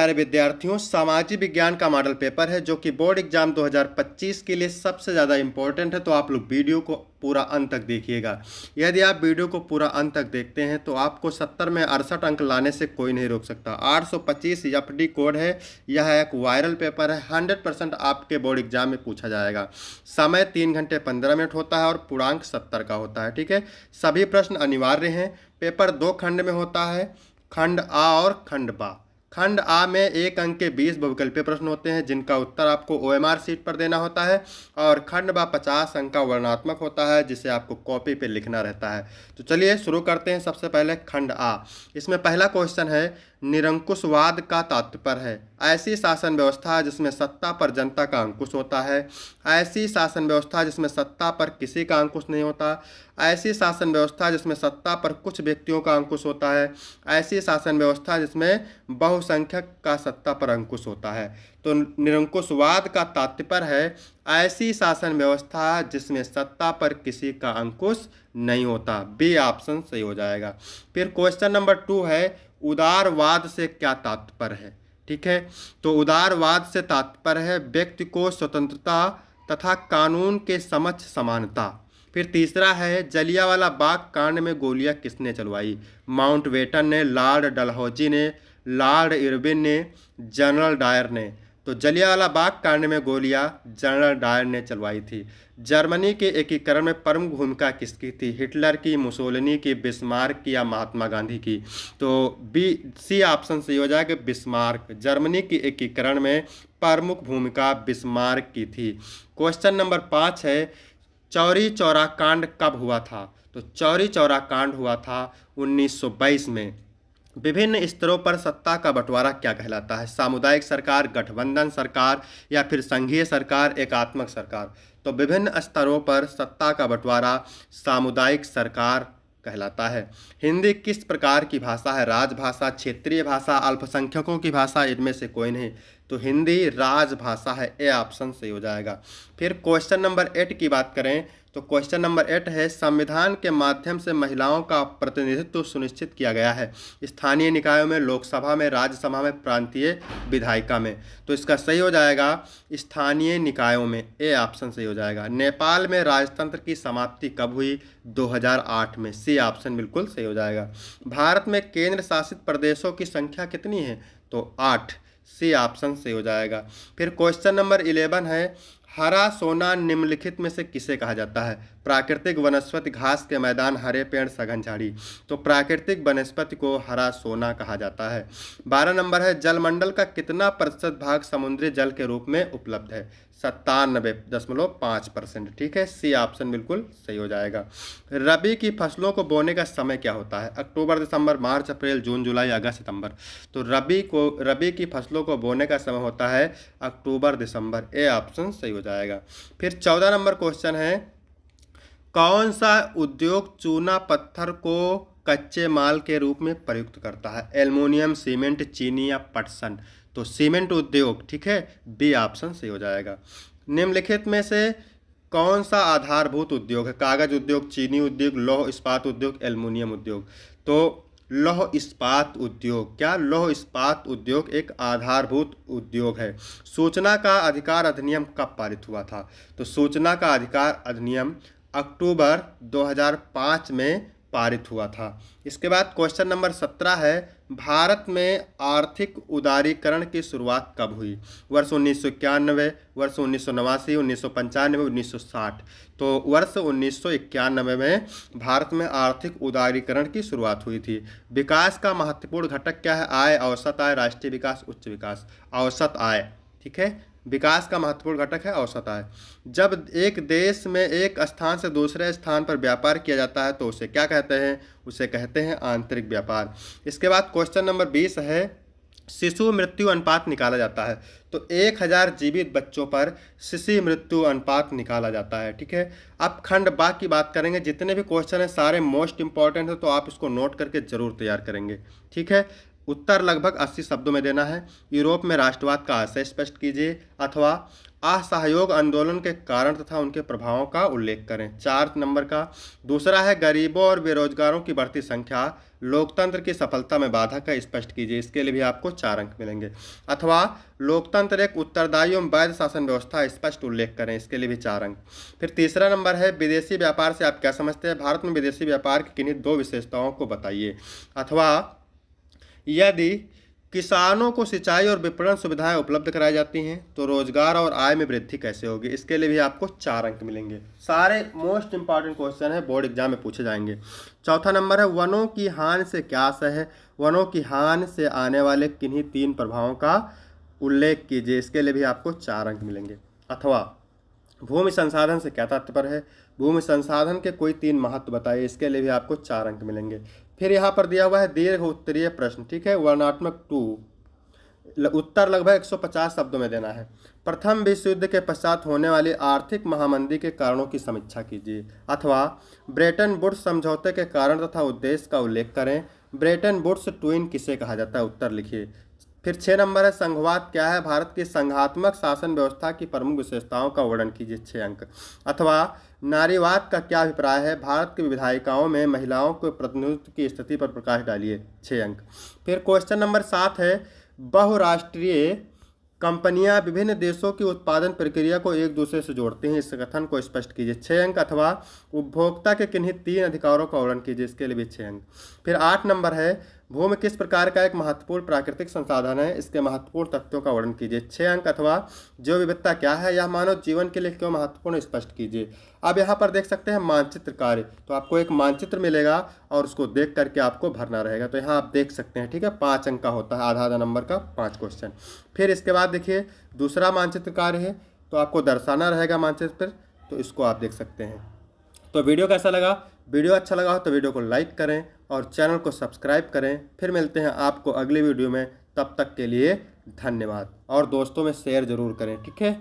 प्यारे विद्यार्थियों, सामाजिक विज्ञान का मॉडल पेपर है जो कि बोर्ड एग्जाम 2025 के लिए सबसे ज़्यादा इम्पोर्टेंट है। तो आप लोग वीडियो को पूरा अंत तक देखिएगा। यदि आप वीडियो को पूरा अंत तक देखते हैं तो आपको 70 में 68 अंक लाने से कोई नहीं रोक सकता। 825 एफडी कोड है। यह एक वायरल पेपर है। 100% आपके बोर्ड एग्जाम में पूछा जाएगा। समय 3 घंटे 15 मिनट होता है और पूर्णांक 70 का होता है। ठीक है, सभी प्रश्न अनिवार्य हैं। पेपर 2 खंड में होता है, खंड आ और खंड बा। खंड आ में 1 अंक के 20 बहुविकल्पीय प्रश्न होते हैं जिनका उत्तर आपको ओएमआर शीट पर देना होता है, और खंड बा 50 अंक का वर्णनात्मक होता है जिसे आपको कॉपी पे लिखना रहता है। तो चलिए शुरू करते हैं। सबसे पहले खंड आ। इसमें पहला क्वेश्चन है, निरंकुशवाद का तात्पर्य है ऐसी शासन व्यवस्था जिसमें सत्ता पर जनता का अंकुश होता है, ऐसी शासन व्यवस्था जिसमें सत्ता पर किसी का अंकुश नहीं होता, ऐसी शासन व्यवस्था जिसमें सत्ता पर कुछ व्यक्तियों का अंकुश होता है, ऐसी शासन व्यवस्था जिसमें बहुसंख्यक का सत्ता पर अंकुश होता है। तो निरंकुशवाद का तात्पर्य है ऐसी शासन व्यवस्था जिसमें सत्ता पर किसी का अंकुश नहीं होता। बी ऑप्शन सही हो जाएगा। फिर क्वेश्चन नंबर 2 है, उदारवाद से क्या तात्पर्य है। ठीक है, तो उदारवाद से तात्पर्य है व्यक्ति को स्वतंत्रता तथा कानून के समक्ष समानता। फिर तीसरा है, जलियांवाला बाग कांड में गोलियां किसने चलवाई। माउंटबेटन ने, लॉर्ड डलहौजी ने, लॉर्ड इरविन ने, जनरल डायर ने। तो जलियांवाला बाग कांड में गोलियां जनरल डायर ने चलवाई थी। जर्मनी के एकीकरण में प्रमुख भूमिका किसकी थी। हिटलर की, मुसोलिनी की, बिस्मार्क की या महात्मा गांधी की। तो बी सी ऑप्शन सही हो जाएगा, बिस्मार्क। जर्मनी की एकीकरण में प्रमुख भूमिका बिस्मार्क की थी। क्वेश्चन नंबर 5 है, चौरी चौरा कांड कब हुआ था। तो चौरी चौरा कांड हुआ था 1922 में। विभिन्न स्तरों पर सत्ता का बंटवारा क्या कहलाता है। सामुदायिक सरकार, गठबंधन सरकार या फिर संघीय सरकार, एकात्मक सरकार। तो विभिन्न स्तरों पर सत्ता का बंटवारा सामुदायिक सरकार कहलाता है। हिंदी किस प्रकार की भाषा है। राजभाषा, क्षेत्रीय भाषा, अल्पसंख्यकों की भाषा, इनमें से कोई नहीं। तो हिंदी राजभाषा है। ए ऑप्शन सही हो जाएगा। फिर क्वेश्चन नंबर 8 की बात करें तो क्वेश्चन नंबर 8 है, संविधान के माध्यम से महिलाओं का प्रतिनिधित्व सुनिश्चित किया गया है। स्थानीय निकायों में, लोकसभा में, राज्यसभा में, प्रांतीय विधायिका में। तो इसका सही हो जाएगा स्थानीय निकायों में। ए ऑप्शन सही हो जाएगा। नेपाल में राजतंत्र की समाप्ति कब हुई। 2008 में। सी ऑप्शन बिल्कुल सही हो जाएगा। भारत में केंद्र शासित प्रदेशों की संख्या कितनी है। तो 8। सी ऑप्शन सही हो जाएगा। फिर क्वेश्चन नंबर 11 है, हरा सोना निम्नलिखित में से किसे कहा जाता है। प्राकृतिक वनस्पति, घास के मैदान, हरे पेड़, सघन झाड़ी। तो प्राकृतिक वनस्पति को हरा सोना कहा जाता है। 12 नंबर है, जलमंडल का कितना प्रतिशत भाग समुद्री जल के रूप में उपलब्ध है। 97.5%। ठीक है, सी ऑप्शन बिल्कुल सही हो जाएगा। रबी की फसलों को बोने का समय क्या होता है। अक्टूबर, दिसंबर, मार्च, अप्रैल, जून, जुलाई, अगस्त, सितंबर। तो रबी की फसलों को बोने का समय होता है अक्टूबर, दिसंबर। ए ऑप्शन सही हो जाएगा। फिर 14 नंबर क्वेश्चन है, कौन सा उद्योग चूना पत्थर को कच्चे माल के रूप में प्रयुक्त करता है। एल्युमिनियम, सीमेंट, चीनी या पटसन। तो सीमेंट उद्योग। ठीक है, बी ऑप्शन सही हो जाएगा। निम्नलिखित में से कौन सा आधारभूत उद्योग है। कागज उद्योग, चीनी उद्योग, लौह इस्पात उद्योग, एल्युमिनियम उद्योग। तो लौह इस्पात उद्योग। क्या लौह इस्पात उद्योग एक आधारभूत उद्योग है। सूचना का अधिकार अधिनियम कब पारित हुआ था। तो सूचना का अधिकार अधिनियम अक्टूबर 2005 में पारित हुआ था। इसके बाद क्वेश्चन नंबर 17 है, भारत में आर्थिक उदारीकरण की शुरुआत कब हुई। वर्ष 1991, वर्ष 1989, 1995, 1960। तो वर्ष 1991 में भारत में आर्थिक उदारीकरण की शुरुआत हुई थी। विकास का महत्वपूर्ण घटक क्या है। आय, औसत आय, राष्ट्रीय विकास, उच्च विकास। औसत आय। ठीक है, विकास का महत्वपूर्ण घटक है औसत आय। जब एक देश में एक स्थान से दूसरे स्थान पर व्यापार किया जाता है तो उसे क्या कहते हैं। उसे कहते हैं आंतरिक व्यापार। इसके बाद क्वेश्चन नंबर 20 है, शिशु मृत्यु अनुपात निकाला जाता है। तो 1000 जीवित बच्चों पर शिशु मृत्यु अनुपात निकाला जाता है। ठीक है, अब खंड बा की बात करेंगे। जितने भी क्वेश्चन हैं सारे मोस्ट इंपॉर्टेंट है, तो आप इसको नोट करके जरूर तैयार करेंगे। ठीक है, उत्तर लगभग 80 शब्दों में देना है। यूरोप में राष्ट्रवाद का आशय स्पष्ट कीजिए, अथवा असहयोग आंदोलन के कारण तथा उनके प्रभावों का उल्लेख करें। 4 नंबर का दूसरा है गरीबों और बेरोजगारों की बढ़ती संख्या लोकतंत्र की सफलता में बाधक है, स्पष्ट कीजिए। इसके लिए भी आपको 4 अंक मिलेंगे। अथवा लोकतंत्र एक उत्तरदायी एवं वैध शासन व्यवस्था, स्पष्ट उल्लेख करें। इसके लिए भी 4 अंक। फिर तीसरा नंबर है विदेशी व्यापार से आप क्या समझते हैं, भारत में विदेशी व्यापार की किन्हीं 2 विशेषताओं को बताइए। अथवा यदि किसानों को सिंचाई और विपणन सुविधाएं उपलब्ध कराई जाती हैं तो रोजगार और आय में वृद्धि कैसे होगी। इसके लिए भी आपको 4 अंक मिलेंगे। सारे मोस्ट इंपॉर्टेंट क्वेश्चन है, बोर्ड एग्जाम में पूछे जाएंगे। चौथा नंबर है वनों की हानि से क्या आशय है, वनों की हानि से आने वाले किन्हीं 3 प्रभावों का उल्लेख कीजिए। इसके लिए भी आपको 4 अंक मिलेंगे। अथवा भूमि संसाधन से क्या तात्पर्य है, भूमि संसाधन के कोई 3 महत्व बताइए। इसके लिए भी आपको 4 अंक मिलेंगे। फिर यहाँ पर दिया हुआ है दीर्घ उत्तरीय प्रश्न, ठीक है, वर्णनात्मक 2, उत्तर लगभग 150 शब्दों में देना है। प्रथम विश्व युद्ध के पश्चात होने वाली आर्थिक महामंदी के कारणों की समीक्षा कीजिए। अथवा ब्रेटन वुड्स समझौते के कारण तथा उद्देश्य का उल्लेख करें। ब्रेटन वुड्स ट्विन किसे कहा जाता है, उत्तर लिखिए। फिर 6 नंबर है संघवाद क्या है, भारत की संघात्मक शासन व्यवस्था की प्रमुख विशेषताओं का वर्णन कीजिए, 6 अंक। अथवा नारीवाद का क्या अभिप्राय है, भारत की विधायिकाओं में महिलाओं के प्रतिनिधित्व की स्थिति पर प्रकाश डालिए, 6 अंक। फिर क्वेश्चन नंबर 7 है बहुराष्ट्रीय कंपनियां विभिन्न देशों की उत्पादन प्रक्रिया को एक दूसरे से जोड़ती हैं, इस कथन को स्पष्ट कीजिए, 6 अंक। अथवा उपभोक्ता के किन्हीं 3 अधिकारों का वर्णन कीजिए, इसके लिए भी 6 अंक। फिर 8 नंबर है भूमि किस प्रकार का एक महत्वपूर्ण प्राकृतिक संसाधन है, इसके महत्वपूर्ण तथ्यों का वर्णन कीजिए, 6 अंक। अथवा जैव विविधता क्या है, यह मानव जीवन के लिए क्यों महत्वपूर्ण, स्पष्ट कीजिए। अब यहाँ पर देख सकते हैं मानचित्र कार्य, तो आपको एक मानचित्र मिलेगा और उसको देख करके आपको भरना रहेगा। तो यहाँ आप देख सकते हैं, ठीक है, 5 अंक का होता है, आधा नंबर का 5 क्वेश्चन। फिर इसके बाद देखिए दूसरा मानचित्र कार्य है, तो आपको दर्शाना रहेगा मानचित्र, तो इसको आप देख सकते हैं। तो वीडियो कैसा लगा, वीडियो अच्छा लगा हो तो वीडियो को लाइक करें और चैनल को सब्सक्राइब करें। फिर मिलते हैं आपको अगली वीडियो में, तब तक के लिए धन्यवाद। और दोस्तों में शेयर ज़रूर करें, ठीक है।